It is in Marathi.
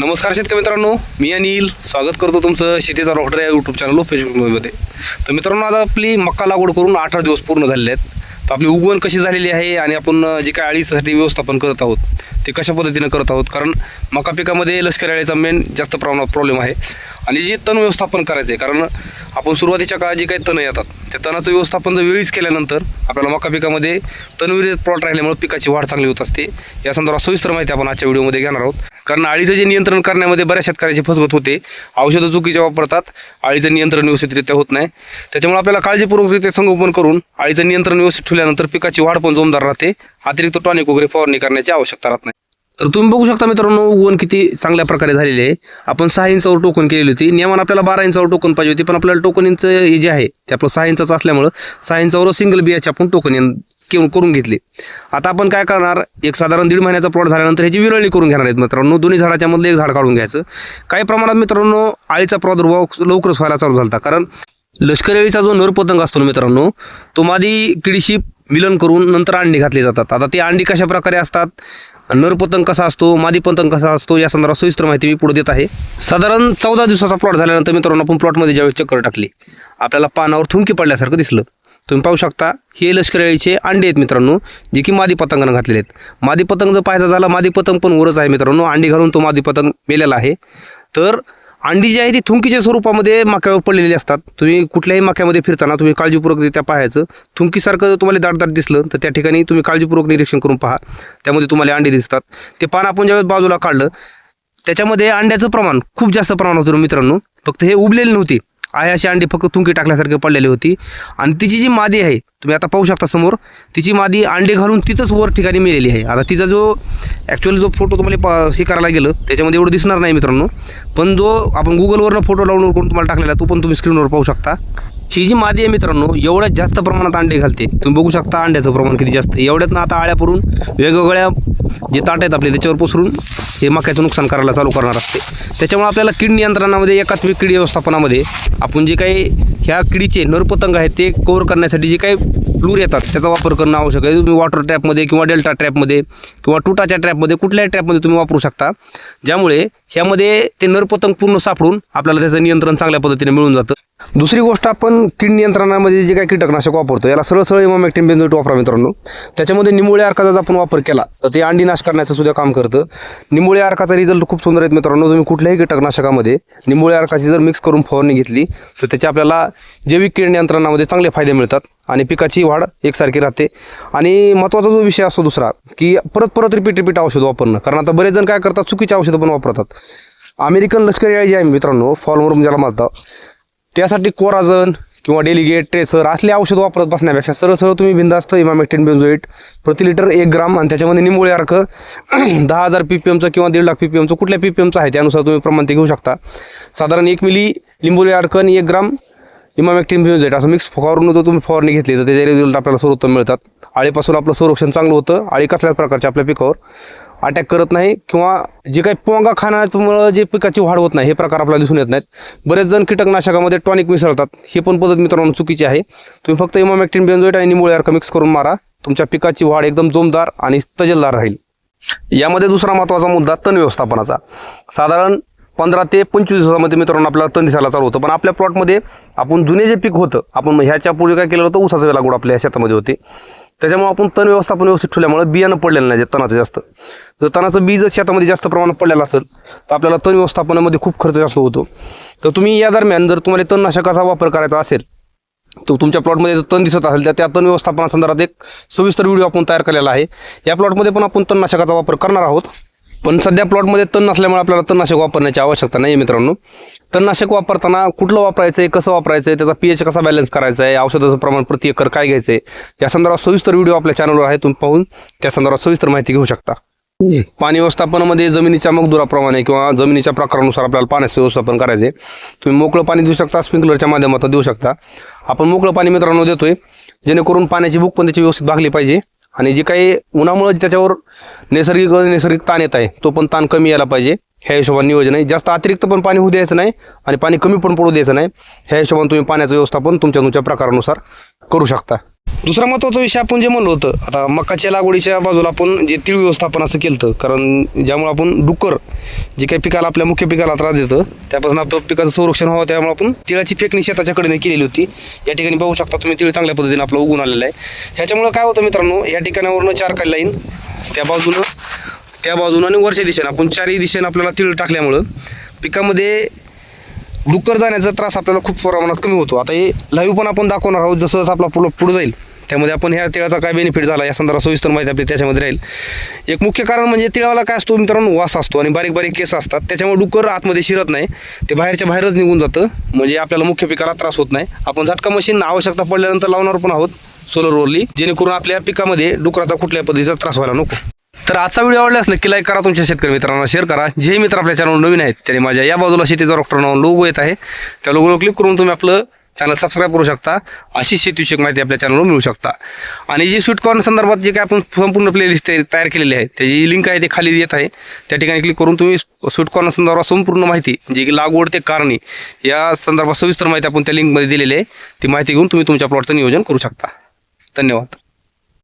नमस्कार शेतकरी मित्रांनो, मी अनिल स्वागत करतो तुमचं शेतीचा डॉक्टर या यूट्यूब चॅनल फेसबुकमध्ये. तर मित्रांनो, आज आपली मक्का लागवड करून 18 दिवस पूर्ण झालेले आहेत. तर आपली उगवण कशी झालेली आहे आणि आपण जे काय अळीसाठी व्यवस्थापन करत आहोत ते कशा पद्धतीनं करत आहोत. कारण मका पिकामध्ये लष्करी अळीचा मेन जास्त प्रमाणात प्रॉब्लेम आहे. आणि जे तण व्यवस्थापन करायचं आहे, कारण आपण सुरुवातीच्या काळात जे काही तण येतात त्या तणाचं व्यवस्थापन जर वेळीच केल्यानंतर आपल्याला मका पिकामध्ये तणविरहित प्लॉट राहिल्यामुळे पिकाची वाढ चांगली होत असते. या संदर्भात सविस्तर माहिती आपण आजच्या व्हिडिओमध्ये घेणार आहोत. कारण अळीचं जे नियंत्रण करण्यामध्ये बऱ्याच शेतकऱ्याची फसगत होते. औषधं चुकीचे वापरतात, अळीचं नियंत्रण व्यवस्थितरित्या होत नाही. त्याच्यामुळे आपल्याला काळजीपूर्वकरित्या संगोपन करून अळीचं नियंत्रण व्यवस्थित ठेवल्यानंतर पिकाची वाढ पण जोमदार राहते. अतिरिक्त टॉनिक वगैरे फवारणी करण्याची आवश्यकता राहत नाही. तर तुम्ही बघू शकता मित्रांनो, उगवण किती चांगल्या प्रकारे झालेली आहे. आपण 6 इंचावर टोकन केलेली होती. नियमान आपल्याला 12 इंचावर टोकन पाहिजे होती, पण आपल्याला टोकन इंच जे आहे ते आपलं 6 इंचाचं असल्यामुळं 6 इंचावर सिंगल बियाची आपण टोकन करून घेतली. आता आपण काय करणार, एक साधारण 1.5 महिन्याचा प्लॉट झाल्यानंतर ह्याची विरळणी करून घेणार आहेत मित्रांनो. दोन्ही झाडाच्या मधलं एक झाड काढून घ्यायचं. काही प्रमाणात मित्रांनो अळीचा प्रादुर्भाव लवकरच व्हायला चालू झाला, कारण लष्करी अळीचा जो नरपतंग असतो ना मित्रांनो, तो मादी किडीशी मिलन करून नंतर अंडी घातली जातात. आता ती अंडी कशा प्रकारे असतात, नरपतंग कसा असतो, मादी पतंग कसा असतो, या संदर्भात सविस्तर माहिती मी पुढे देत आहे. साधारण 14 दिवसाचा प्लॉट झाल्यानंतर मित्रांनो आपण प्लॉटमध्ये ज्यावेळेस चक्कर टाकली, आपल्याला पानावर थुंकी पडल्यासारखं दिसलं. तुम्ही पाहू शकता, हे लष्करी अळीचे अंडे आहेत मित्रांनो, जे की मादी पतंगानं घातलेले आहेत. मादी पतंग जर पाहायचा झाला, मादी पतंग पण वरच आहे मित्रांनो. अंडी घालून तो मादी पतंग मेलेला आहे. तर अंडी जी आहे ती थुंकीच्या स्वरूपामध्ये मक्यावर पडलेली असतात. तुम्ही कुठल्याही मक्यामध्ये फिरताना तुम्ही काळजीपूर्वकरित्या पाहायचं. थुंकीसारखं जर तुम्हाला दाट दिसलं तर त्या ठिकाणी तुम्ही काळजीपूर्वक निरीक्षण करून पहा, त्यामध्ये तुम्हाला अंडी दिसतात. ते पान आपण ज्यावेळेस बाजूला काढलं, त्याच्यामध्ये अंड्याचं प्रमाण खूप जास्त प्रमाणात होतं मित्रांनो. फक्त हे उबलेली नव्हती, आहे अशी अंडी फक्त थुंकी टाकल्यासारखी पडलेली होती. आणि तिची जी मादी आहे, तुम्ही आता पाहू शकता समोर, तिची मादी अंडे घालून तिथंच वर ठिकाणी मेलेली आहे. आता तिचा जो ॲक्च्युअली जो फोटो तुम्हाला हे करायला गेलं त्याच्यामध्ये एवढं दिसणार नाही मित्रांनो, पण जो आपण गुगलवरनं फोटो लावून करून तुम्हाला टाकलेला तो पण तुम्ही स्क्रीनवर पाहू शकता. ही जी मादी आहे मित्रांनो, एवढ्यात जास्त प्रमाणात अंडे घालते. तुम्ही बघू शकता अंड्याचं प्रमाण किती जास्त. एवढ्यात आता आळ्या परून वेगवेगळ्या जे ताट आहेत आपले त्याच्यावर पसरून हे मक्याचं नुकसान करायला चालू करणार असते. त्याच्यामुळे आपल्याला कीड नियंत्रणामध्ये, एकात्मिक कीड व्यवस्थापनामध्ये आपण जे काही ह्या किडीचे नरपतंग आहेत ते कव्हर करण्यासाठी जे काही फ्लूर येतात त्याचा वापर करणं आवश्यक आहे. तुम्ही वॉटर ट्रॅपमध्ये किंवा डेल्टा ट्रॅपमध्ये किंवा टुटाच्या ट्रॅपमध्ये, कुठल्याही ट्रॅपमध्ये तुम्ही वापरू शकता, ज्यामुळे ह्यामध्ये ते नरपतंग पूर्ण सापडून आपल्याला त्याचं नियंत्रण चांगल्या पद्धतीने मिळून जातं. दुसरी गोष्ट, आपण कीड नियंत्रणामध्ये जे काही कीटकनाशक वापरतो याला सरळ इमामेक्टिन बेंझोएट वापरा मित्रांनो. त्याच्यामध्ये निंबोळी अर्काचा जर आपण वापर केला तर ते अंडी नाश करण्याचं सुद्धा काम करतं. निंबोळी अर्काचा रिझल्ट खूप सुंदर आहेत मित्रांनो. तुम्ही कुठल्याही कीटकनाशकामध्ये निंबोळी अर्काची जर मिक्स करून फवारणी घेतली तर त्याचे आपल्याला जैविक कीड नियंत्रणामध्ये चांगले फायदे मिळतात आणि पिकाची वाढ एकसारखी राहते. आणि महत्त्वाचा जो विषय असतो दुसरा, की परत रिपीट औषध वापरणं. कारण आता बरेच जण काय करतात, चुकीची औषधं पण वापरतात. अमेरिकन लष्करी अळी जी आहे मित्रांनो, फॉलवर्म ज्याला म्हणतात, त्यासाठी कोराझन किंवा डेलिगेट, ट्रेसर असले औषध वापरत बसण्यापेक्षा सरळ तुम्ही बिंदास्त इमामेक्टिन बेंझोएट प्रति लिटर 1 ग्राम आणि त्याच्यामध्ये निंबोळी अर्क 10,000 ppm किंवा 1.5 लाख ppm कुठल्या ppmचं आहे त्यानुसार तुम्ही प्रमाण ते घेऊ शकता. साधारण 1 मिली लिंबोळी अर्क आणि 1 ग्राम इमामेक्टिन बेंझोएट असं मिक्स फवारून जर तुम्ही फवारणी घेतली तर त्याचे रिझल्ट आपल्याला सर्वोत्तम मिळतात. अळीपासून आपलं संरक्षण चांगलं होतं. अळी कसल्याच प्रकारच्या आपल्या पिकावर अटॅक करत नाही किंवा जे काही पोंगा खाण्यामुळं जे पिकाची वाढ होत नाही हे प्रकार आपल्याला दिसून येत नाहीत. बरेच जण कीटकनाशकामध्ये टॉनिक मिसळतात, हे पण पद्धत मित्रांनो चुकीची आहे. तुम्ही फक्त इमामेक्टिन बेंझोएट आणि निंबोळी अर्क मिक्स करून मारा, तुमच्या पिकाची वाढ एकदम जोमदार आणि तजेलदार राहील. यामध्ये दुसरा महत्त्वाचा मुद्दा तण व्यवस्थापनाचा. साधारण 15 ते 25 दिवसामध्ये मित्रांनो आपल्याला तण दिसायला चालू होतं. पण आपल्या प्लॉटमध्ये आपण जुने जे पीक होतं, आपण ह्याच्या पूर्वी काय केलं होतं, ऊसाचं लागवड आपल्या शेतामध्ये होते. त्याच्यामुळे आपण तण व्यवस्थापन व्यवस्थित ठेवल्यामुळे बियाणं पडलेलं नाही तणाचं जास्त. जर तणाचं बी जर शेतामध्ये जास्त प्रमाणात पडलेलं असेल तर आपल्याला तण व्यवस्थापनामध्ये खूप खर्च जास्त होतो. तर तुम्ही या दरम्यान जर तुम्हाला तणनाशकाचा वापर करायचा असेल तर तुमच्या प्लॉटमध्ये जर तण दिसत असेल तर त्या तण व्यवस्थापनासंदर्भात एक सविस्तर व्हिडिओ आपण तयार केलेला आहे. या प्लॉटमध्ये पण आपण तणनाशकाचा वापर करणार आहोत. पण सध्या प्लॉटमध्ये तण नसल्यामुळे आपल्याला तणनाशक वापरण्याची आवश्यकता नाही मित्रांनो. तणनाशक वापरताना कुठलं वापरायचं आहे, कसं वापरायचं आहे, त्याचा pH कसा बॅलन्स करायचा आहे, औषधाचं प्रमाण प्रति एकर काय घ्यायचं आहे, या संदर्भात सविस्तर व्हिडिओ आपल्या चॅनलवर आहे. तुम्ही पाहून त्या संदर्भात सविस्तर माहिती घेऊ शकता. पाणी व्यवस्थापनामध्ये जमिनीच्या मगदुराप्रमाणे किंवा जमिनीच्या प्रकारानुसार आपल्याला पाण्याचं व्यवस्थापन करायचे. तुम्ही मोकळं पाणी देऊ शकता, स्प्रिंकलरच्या माध्यमातून देऊ शकता. आपण मोकळं पाणी मित्रांनो देतोय जेणेकरून पाण्याची भूक पण त्याची व्यवस्थित भागली पाहिजे आणि जे काही उन्हामुळे त्याच्यावर नैसर्गिक ताण येत आहे तो पण ताण कमी यायला पाहिजे. ह्या हिशोबाने नियोजन आहे. जास्त अतिरिक्त पण पाणी होऊ द्यायचं नाही आणि पाणी कमी पण पडू द्यायचं नाही. ह्या हिशोबाने तुम्ही पाण्याचं व्यवस्थापन तुमच्या प्रकारानुसार करू शकता. दुसरा महत्त्वाचा विषय आपण जे म्हणलो होतं, आता मकाच्या लागवडीच्या बाजूला आपण जे तीळ व्यवस्थापन असं केलं होतं, कारण ज्यामुळे आपण डुक्कर जे काही पिकाला आपल्या मुख्य पिकाला त्रास देतं त्यापासून आपलं पिकाचं संरक्षण व्हावं, त्यामुळे आपण तिळाची फेकणी शेताच्या कडेने केलेली होती. या ठिकाणी पाहू शकता तुम्ही तीळ चांगल्या पद्धतीने आपलं उगून आलेलं आहे. ह्याच्यामुळे काय होतं मित्रांनो, या ठिकाणावरून 4 काळी लाईन त्या बाजूनं आणि वरच्या दिशेनं आपण 4ही दिशेनं आपल्याला तीळ टाकल्यामुळं पिकामध्ये डुक्कर जाण्याचा त्रास आपल्याला खूप प्रमाणात कमी होतो. आता हे लाईव्ह पण आपण दाखवणार आहोत, जसं आपला पुढं जाईल त्यामध्ये आपण ह्या तिळाचा काय बेनिफिट झाला या संदर्भात सविस्तर माहिती आपली त्याच्यामध्ये राहील. एक मुख्य कारण म्हणजे तिळाला काय असतो मित्रांनो, वास असतो आणि बारीक बारीक केस असतात, त्याच्यामुळे डुक्कर आतमध्ये शिरत नाही, ते बाहेरच्या बाहेरच निघून जातं, म्हणजे आपल्याला मुख्य पिकाला त्रास होत नाही. आपण झटका मशीन आवश्यकता पडल्यानंतर लावणार पण आहोत सोलरवरली, जेणेकरून आपल्या पिकामध्ये डुकराचा कुठल्याही पद्धतीचा त्रास व्हायला नको. तर आजचा व्हिडिओ आवडला असेल की लाईक करा, तुमच्या शेतकरी मित्रांना शेअर करा. जे मित्र आपल्या चॅनल नवीन आहेत त्याने माझ्या या बाजूला शेतीचा डॉक्टर नाव लोगो येत आहे, त्या लोगोवर क्लिक करून तुम्ही आपलं चॅनल सबस्क्राईब करू शकता. अशी शेतीविषयक माहिती आपल्या चॅनलवर मिळू शकता. आणि जी स्वीटकॉर्न संदर्भात जे काय आपण संपूर्ण प्लेलिस्ट तयार केलेली आहे त्याची लिंक आहे ते खाली येत आहे, त्या ठिकाणी क्लिक करून तुम्ही स्वीटकॉर्न संदर्भात संपूर्ण माहिती जी की लागवड ते कारणी या संदर्भात सविस्तर माहिती आपण त्या लिंकमध्ये दिलेली आहे, ती माहिती घेऊन तुम्ही तुमच्या प्लॉटचं नियोजन करू शकता. धन्यवाद.